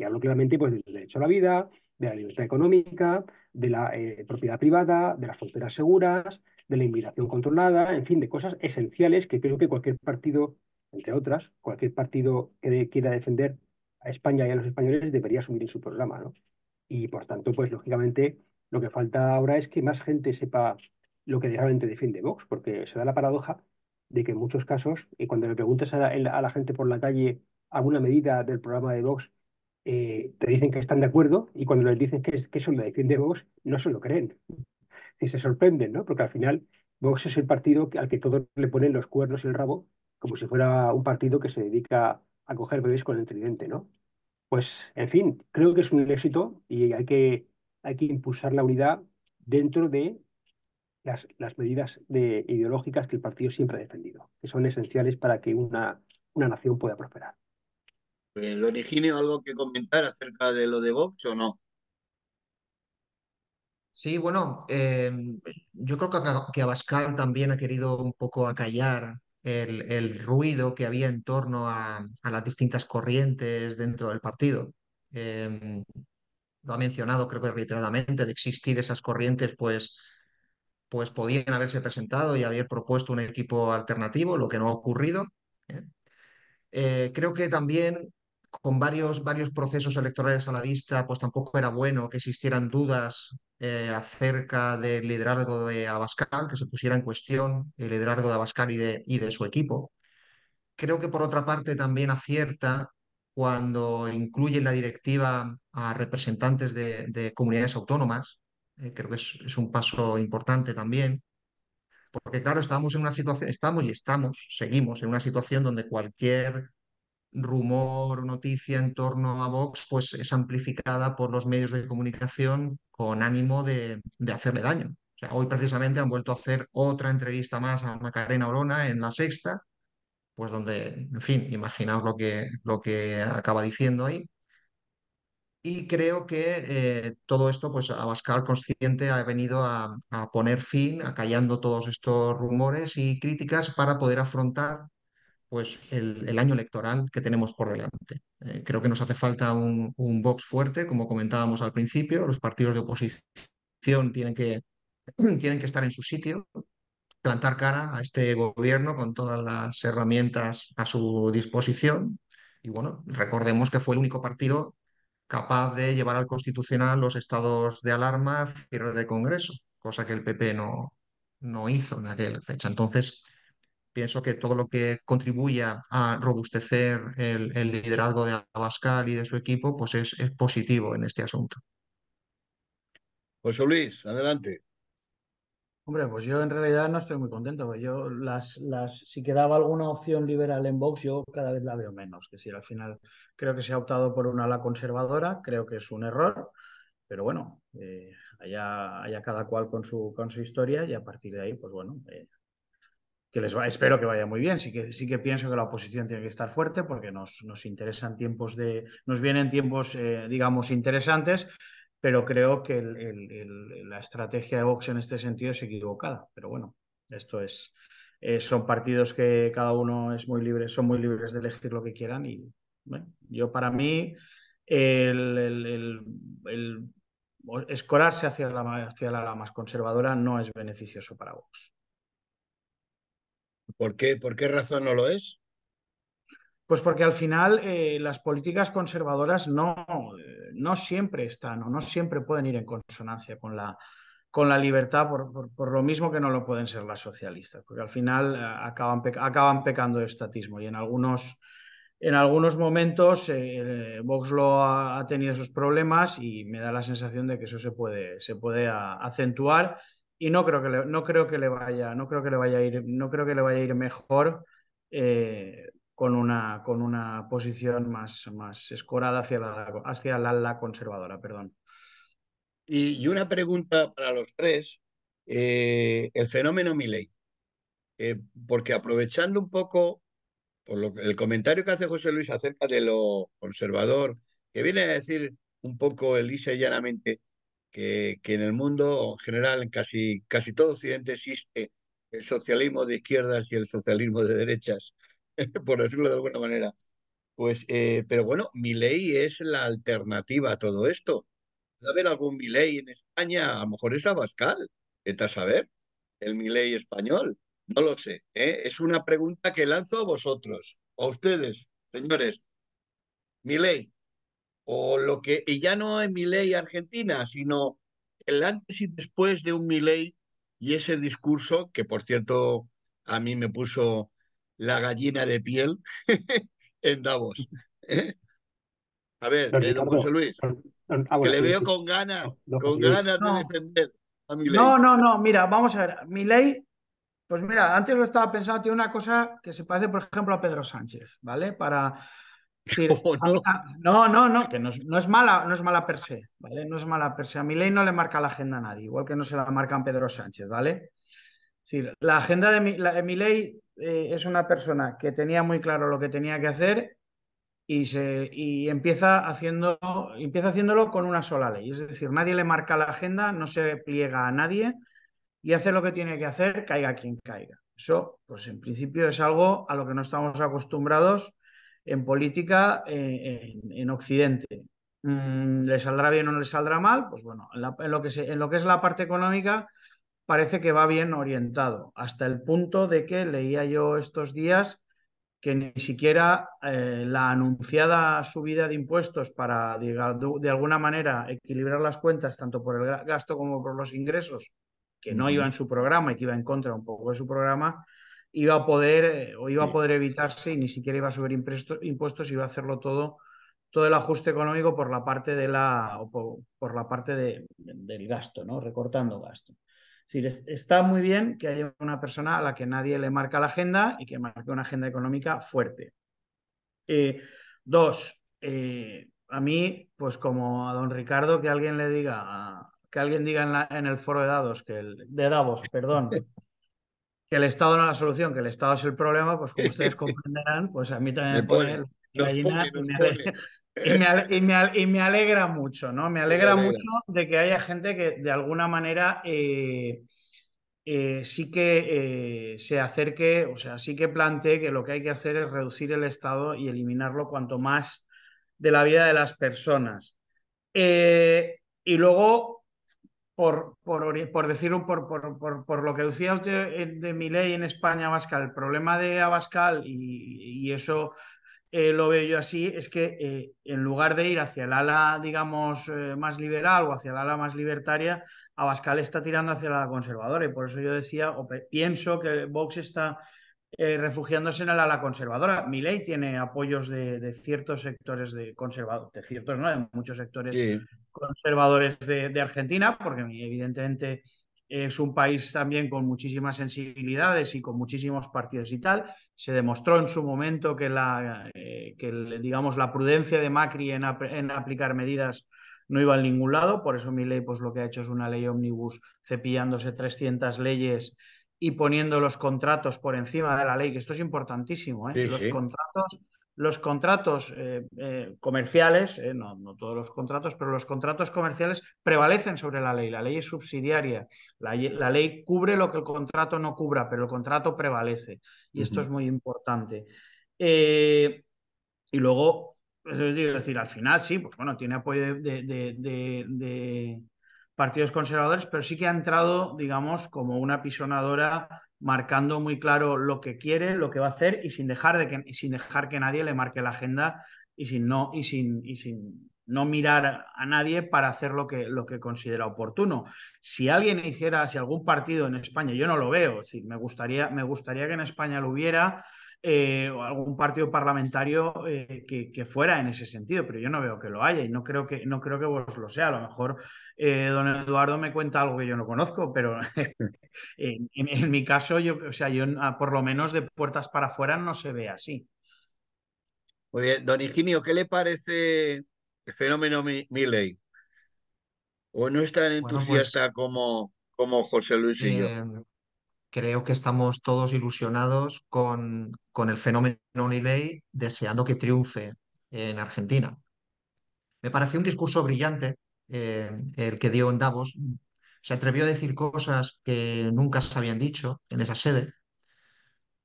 habló claramente pues, del derecho a la vida, de la libertad económica, de la propiedad privada, de las fronteras seguras, de la inmigración controlada, en fin, de cosas esenciales que creo que cualquier partido, entre otras, cualquier partido que quiera defender a España y a los españoles debería asumir en su programa, ¿no? Y por tanto, pues lógicamente, lo que falta ahora es que más gente sepa lo que realmente defiende Vox, porque se da la paradoja de que en muchos casos, y cuando le preguntas a la gente por la calle alguna medida del programa de Vox, te dicen que están de acuerdo, y cuando les dicen que eso lo defiende Vox, no se lo creen. Y se sorprenden, ¿no? Porque al final Vox es el partido al que todos le ponen los cuernos y el rabo, como si fuera un partido que se dedica a coger bebés con el tridente, ¿no? Pues, en fin, creo que es un éxito y hay que impulsar la unidad dentro de las medidas ideológicas que el partido siempre ha defendido, que son esenciales para que una nación pueda prosperar. Don Higinio, ¿algo que comentar acerca de lo de Vox o no? Sí, bueno, yo creo que Abascal también ha querido un poco acallar el ruido que había en torno a las distintas corrientes dentro del partido. Em, lo ha mencionado, creo que reiteradamente, de existir esas corrientes, pues podían haberse presentado y haber propuesto un equipo alternativo, lo que no ha ocurrido. ¿eh? Creo que también con varios procesos electorales a la vista, pues tampoco era bueno que existieran dudas acerca del liderazgo de Abascal, que se pusiera en cuestión el liderazgo de Abascal y de su equipo. Creo que por otra parte también acierta cuando incluye en la directiva a representantes de comunidades autónomas. Creo que es un paso importante también. Porque claro, estamos en una situación, seguimos en una situación donde cualquier rumor o noticia en torno a Vox pues es amplificada por los medios de comunicación con ánimo de hacerle daño. O sea, hoy precisamente han vuelto a hacer otra entrevista más a Macarena Olona en La Sexta, pues donde, en fin, imaginaos lo que acaba diciendo ahí. Y creo que todo esto, pues Abascal consciente ha venido a poner fin, acallando todos estos rumores y críticas para poder afrontar pues el año electoral que tenemos por delante. Creo que nos hace falta un Vox fuerte, como comentábamos al principio. Los partidos de oposición tienen que estar en su sitio, plantar cara a este gobierno con todas las herramientas a su disposición. Y bueno, recordemos que fue el único partido capaz de llevar al Constitucional los estados de alarma, cierre de Congreso, cosa que el PP no hizo en aquella fecha. Entonces, pienso que todo lo que contribuya a robustecer el liderazgo de Abascal y de su equipo, pues es positivo en este asunto. José Luis, adelante. Hombre, pues yo en realidad no estoy muy contento, porque yo si quedaba alguna opción liberal en Vox, yo cada vez la veo menos. Que si al final creo que se ha optado por una ala conservadora, creo que es un error, pero bueno, allá cada cual con su historia y a partir de ahí, pues bueno, espero que vaya muy bien. Sí que pienso que la oposición tiene que estar fuerte porque nos interesan nos vienen tiempos, digamos, interesantes, pero creo que la estrategia de Vox en este sentido es equivocada. Pero bueno, esto son partidos que cada uno es muy libre, son muy libres de elegir lo que quieran y bueno, para mí el, el- el- el escorarse hacia la ala más conservadora no es beneficioso para Vox. Por qué razón no lo es? Pues porque al final las políticas conservadoras no siempre están o no siempre pueden ir en consonancia con la libertad por lo mismo que no lo pueden ser las socialistas, porque al final acaban pecando de estatismo y en algunos momentos Vox ha tenido esos problemas y me da la sensación de que eso se puede acentuar y no creo que le vaya a ir mejor con una posición más escorada hacia la ala conservadora, perdón. Y una pregunta para los tres, el fenómeno Milei, porque aprovechando un poco el comentario que hace José Luis acerca de lo conservador, que viene a decir un poco lisa y llanamente que en el mundo en general, en casi todo Occidente, existe el socialismo de izquierdas y el socialismo de derechas, por decirlo de alguna manera. Pues, pero bueno, Milei es la alternativa a todo esto. ¿Va a haber algún Milei en España? A lo mejor es Abascal, vete a saber, el Milei español. No lo sé, ¿eh? Es una pregunta que lanzo a vosotros, a ustedes, señores. Milei, o lo que, y ya no es Milei Argentina, sino el antes y después de un Milei y ese discurso, que por cierto a mí me puso la gallina de piel en Davos. ¿Eh? A ver, Don don José Ricardo, Luis, que bueno, le sí, veo sí. Don con José Luis. ganas de No, defender a Milei. no, no, no, mira, vamos a ver, Milei, pues mira, antes lo estaba pensando, tiene una cosa que se parece, por ejemplo, a Pedro Sánchez, ¿vale? Decir, ¿O no? no, no, no, que no es mala per se, ¿vale? No es mala per se. A Milei no le marca la agenda a nadie, igual que no se la marcan Pedro Sánchez, ¿vale? Es decir, la agenda de Milei es una persona que tenía muy claro lo que tenía que hacer y empieza haciéndolo con una sola ley. Es decir, nadie le marca la agenda, no se pliega a nadie y hace lo que tiene que hacer, caiga quien caiga. Eso, pues en principio es algo a lo que no estamos acostumbrados en política en Occidente. ¿Le saldrá bien o no le saldrá mal? Pues bueno, en lo que es la parte económica parece que va bien orientado, hasta el punto de que leía yo estos días que ni siquiera la anunciada subida de impuestos para, de alguna manera, equilibrar las cuentas, tanto por el gasto como por los ingresos, que no iba Ujú. en su programa y que iba en contra un poco de su programa, iba a poder o iba a Sí. poder evitarse y ni siquiera iba a subir impuestos, iba a hacerlo todo el ajuste económico por la parte por la parte del gasto, ¿no? Recortando gasto. Es decir, está muy bien que haya una persona a la que nadie le marca la agenda y que marque una agenda económica fuerte. Dos, a mí, pues como a don Ricardo, que alguien diga en el foro de Davos, perdón, que el Estado no es la solución, que el Estado es el problema, pues como ustedes comprenderán, pues a mí también Me me pone pone, la gallina nos pone. y me alegra mucho, ¿no? Me Me alegra alegra. mucho de que haya gente que de alguna manera sí que se acerque, o sea, sí que plantee que lo que hay que hacer es reducir el Estado y eliminarlo cuanto más de la vida de las personas. Y luego, por decir, por lo que decía usted de mi ley en España, Abascal, el problema de Abascal, y eso lo veo yo así, es que en lugar de ir hacia el ala, digamos, más liberal o hacia el ala más libertaria, Abascal está tirando hacia la conservadora. Y por eso yo decía, pienso que Vox está refugiándose en el ala conservadora. Milei tiene apoyos de ciertos sectores de ciertos, ¿no? De muchos sectores Sí, conservadores de Argentina, porque evidentemente es un país también con muchísimas sensibilidades y con muchísimos partidos y tal. Se demostró en su momento digamos, la prudencia de Macri en aplicar medidas no iba a ningún lado, por eso Milei pues lo que ha hecho es una ley ómnibus cepillándose 300 leyes y poniendo los contratos por encima de la ley, que esto es importantísimo, ¿eh? Sí, sí. Los contratos comerciales, no todos los contratos, pero los contratos comerciales prevalecen sobre la ley es subsidiaria, la ley cubre lo que el contrato no cubra, pero el contrato prevalece y esto es Ujú. muy importante. Eh, y luego, es decir, al final sí, pues bueno, tiene apoyo de partidos conservadores, pero sí que ha entrado, digamos, como una pisonadora, marcando muy claro lo que quiere, lo que va a hacer y sin dejar que nadie le marque la agenda y sin no mirar a nadie para hacer lo que considera oportuno. Si algún partido en España, yo no lo veo, es decir, me gustaría que en España lo hubiera, o algún partido parlamentario que fuera en ese sentido, pero yo no veo que lo haya y no creo que vos lo sea. A lo mejor don Eduardo me cuenta algo que yo no conozco, pero en mi caso, o sea, por lo menos de puertas para afuera no se ve así. Muy bien, don Higinio, ¿qué le parece el fenómeno Milei? ¿O no es tan Bueno, pues entusiasta como José Luis y yo? eh, creo que estamos todos ilusionados con el fenómeno Milei, deseando que triunfe en Argentina. Me pareció un discurso brillante el que dio en Davos. Se atrevió a decir cosas que nunca se habían dicho en esa sede.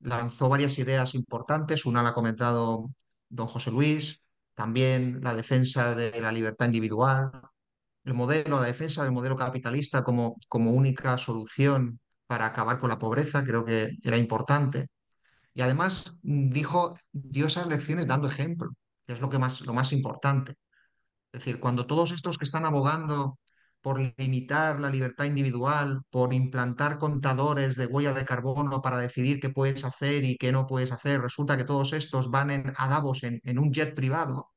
Lanzó varias ideas importantes, una la ha comentado don José Luis, también la defensa de la libertad individual, la defensa del modelo capitalista como única solución para acabar con la pobreza, creo que era importante. Y además dio esas lecciones dando ejemplo, que es lo más importante. Es decir, cuando todos estos que están abogando por limitar la libertad individual, por implantar contadores de huella de carbono para decidir qué puedes hacer y qué no puedes hacer, resulta que todos estos van a Davos en un jet privado,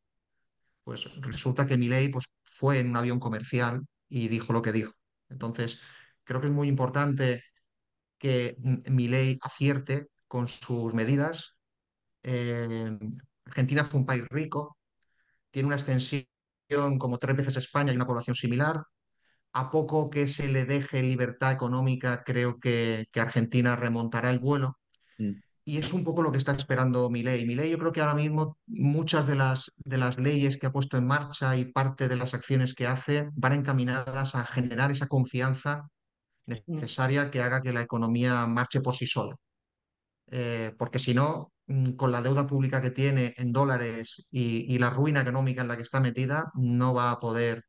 pues resulta que Milei pues, fue en un avión comercial y dijo lo que dijo. Entonces, creo que es muy importante que Milei acierte con sus medidas. Eh, Argentina es un país rico, tiene una extensión como 3 veces España y una población similar. A poco que se le deje libertad económica, creo que Argentina remontará el vuelo. Mm. Y es un poco lo que está esperando Milei. Milei, yo creo que ahora mismo muchas de las leyes que ha puesto en marcha y parte de las acciones que hace van encaminadas a generar esa confianza necesaria que haga que la economía marche por sí sola. Porque si no, con la deuda pública que tiene en dólares y la ruina económica en la que está metida, no va a poder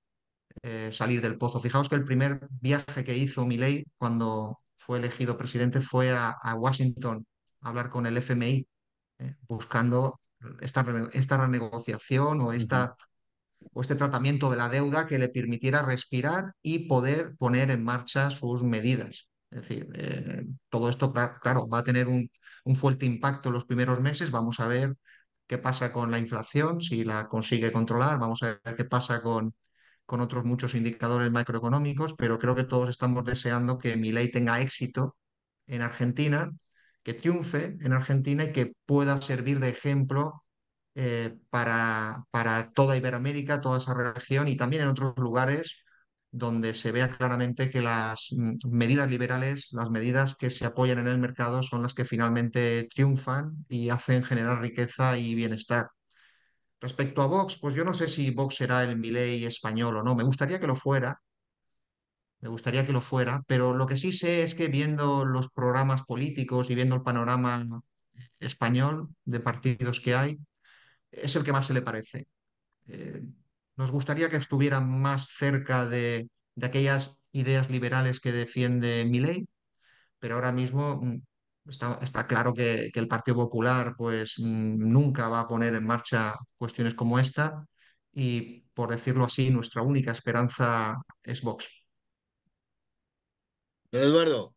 salir del pozo. Fijaos que el primer viaje que hizo Milei cuando fue elegido presidente fue a Washington a hablar con el FMI, buscando esta renegociación Ujú. o este tratamiento de la deuda que le permitiera respirar y poder poner en marcha sus medidas. Es decir, todo esto, claro, va a tener un fuerte impacto en los primeros meses. Vamos a ver qué pasa con la inflación, si la consigue controlar. Vamos a ver qué pasa con otros muchos indicadores macroeconómicos, pero creo que todos estamos deseando que Milei tenga éxito en Argentina, que triunfe en Argentina y que pueda servir de ejemplo para toda Iberoamérica, toda esa región y también en otros lugares donde se vea claramente que las medidas liberales, las medidas que se apoyan en el mercado son las que finalmente triunfan y hacen generar riqueza y bienestar. Respecto a Vox, pues yo no sé si Vox será el Milei español o no. Me gustaría que lo fuera, pero lo que sí sé es que viendo los programas políticos y viendo el panorama español de partidos que hay, es el que más se le parece. Eh, Nos gustaría que estuviera más cerca de aquellas ideas liberales que defiende Milei, pero ahora mismo está claro que el Partido Popular pues nunca va a poner en marcha cuestiones como esta y, por decirlo así, nuestra única esperanza es Vox. Don Eduardo.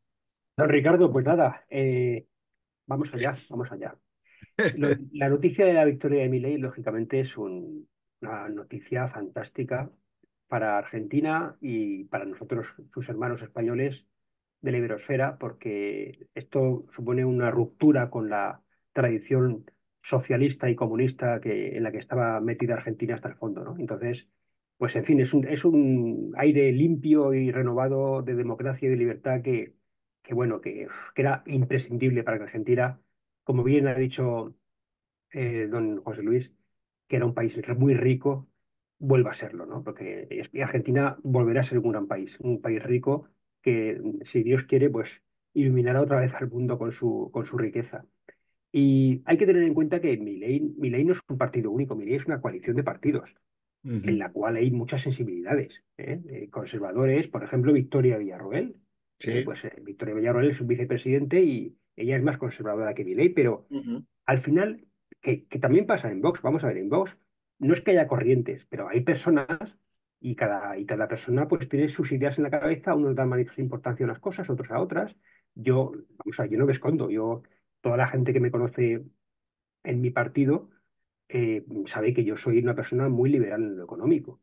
Don Ricardo, pues nada, vamos allá, vamos allá. La noticia de la victoria de Milei, lógicamente, es una noticia fantástica para Argentina y para nosotros, sus hermanos españoles, de la iberosfera, porque esto supone una ruptura con la tradición socialista y comunista en la que estaba metida Argentina hasta el fondo, ¿no? Entonces, pues en fin, es un aire limpio y renovado de democracia y de libertad bueno, que era imprescindible para que Argentina, como bien ha dicho don José Luis, que era un país muy rico, vuelva a serlo, ¿no? Porque Argentina volverá a ser un país rico que, si Dios quiere, pues iluminará otra vez al mundo con su riqueza. Y hay que tener en cuenta que Milei no es un partido único, Milei es una coalición de partidos en Ujú. la cual hay muchas sensibilidades. Conservadores, por ejemplo, Victoria Villarroel. Sí. Victoria Villarroel es un vicepresidente y ella es más conservadora que Milei, pero Ujú. al final, que también pasa en Vox, vamos a ver, en Vox no es que haya corrientes, pero hay personas y cada persona pues tiene sus ideas en la cabeza, unos dan más importancia a unas cosas, otros a otras. Yo no me escondo, toda la gente que me conoce en mi partido sabe que yo soy una persona muy liberal en lo económico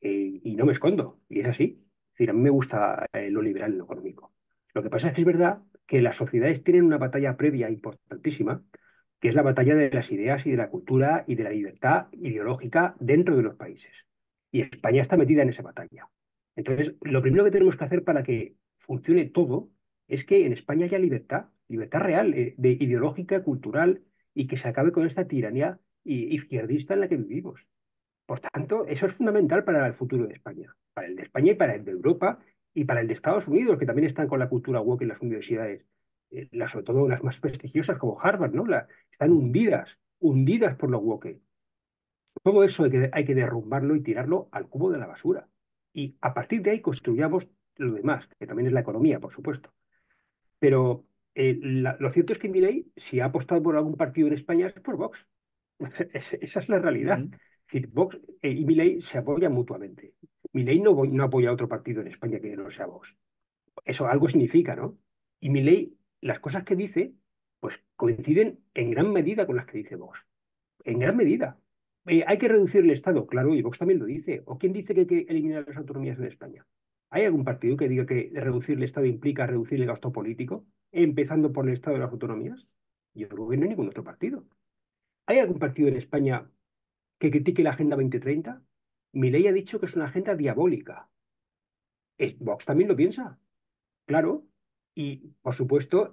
y no me escondo, y es así. Es decir, a mí me gusta lo liberal en lo económico. Lo que pasa es que es verdad que las sociedades tienen una batalla previa importantísima, que es la batalla de las ideas y de la cultura y de la libertad ideológica dentro de los países. Y España está metida en esa batalla. Entonces, lo primero que tenemos que hacer para que funcione todo es que en España haya libertad, libertad real, de ideológica, cultural, y que se acabe con esta tiranía izquierdista en la que vivimos. Por tanto, eso es fundamental para el futuro de España, para el de España y para el de Europa y para el de Estados Unidos, que también están con la cultura woke en las universidades, sobre todo las más prestigiosas como Harvard, ¿no? Están Ujú. hundidas por lo woke. Todo eso hay que derrumbarlo y tirarlo al cubo de la basura. Y a partir de ahí construyamos lo demás, que también es la economía, por supuesto. Pero lo cierto es que Milei, si ha apostado por algún partido en España, es por Vox. Esa es la realidad. Ujú. Es decir, Vox y Milei se apoyan mutuamente. Milei no apoya a otro partido en España que no sea Vox. Eso algo significa, ¿no? Y Milei, las cosas que dice, pues coinciden en gran medida con las que dice Vox. En gran medida. ¿Hay que reducir el Estado? Claro, y Vox también lo dice. ¿O quién dice que hay que eliminar las autonomías en España? ¿Hay algún partido que diga que reducir el Estado implica reducir el gasto político, empezando por el Estado de las autonomías? Yo creo que no hay ningún otro partido. ¿Hay algún partido en España que critique la Agenda 2030? Milei ha dicho que es una agenda diabólica. Vox también lo piensa, claro. Y, por supuesto,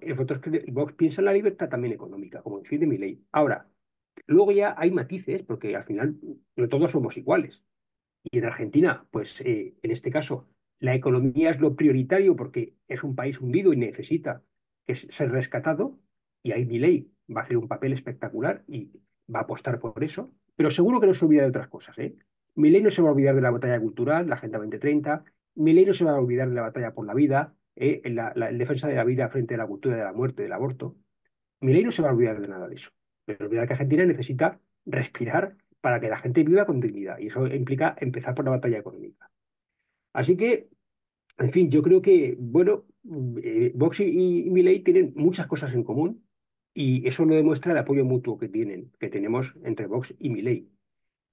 Vox piensa en la libertad también económica, como defiende Milei. Ahora, luego ya hay matices, porque al final no todos somos iguales. Y en Argentina, pues en este caso, la economía es lo prioritario porque es un país hundido y necesita ser rescatado. Y ahí Milei va a hacer un papel espectacular y va a apostar por eso. Pero seguro que no se olvida de otras cosas, ¿eh? Milei no se va a olvidar de la batalla cultural, la Agenda 2030. Milei no se va a olvidar de la batalla por la vida, en defensa de la vida frente a la cultura de la muerte, del aborto. Milei no se va a olvidar de nada de eso. Pero olvidar que Argentina necesita respirar para que la gente viva con dignidad. Y eso implica empezar por la batalla económica. Así que, en fin, yo creo que, bueno, Vox y Milei tienen muchas cosas en común y eso lo demuestra el apoyo mutuo que tenemos entre Vox y Milei.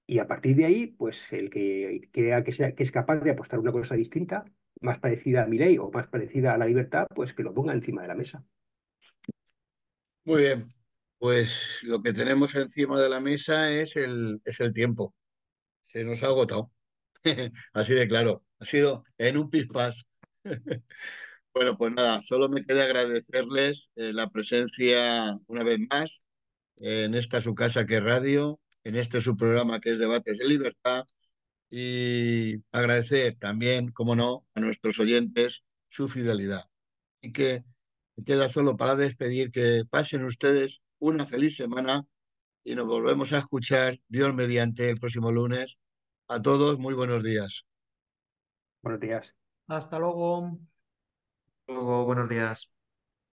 Y a partir de ahí, pues el que crea que es capaz de apostar una cosa distinta, más parecida a Milei o más parecida a la libertad, pues que lo ponga encima de la mesa. Muy bien. Pues lo que tenemos encima de la mesa es el tiempo. Se nos ha agotado. Así de claro. Ha sido en un pispás. Bueno, pues nada, solo me queda agradecerles la presencia una vez más en esta su casa que es radio, en este su programa que es Debates de Libertad y agradecer también, como no, a nuestros oyentes su fidelidad. Y que me queda solo para despedir que pasen ustedes una feliz semana y nos volvemos a escuchar, Dios mediante, el próximo lunes. A todos, muy buenos días. Buenos días. Hasta luego. Luego, buenos días.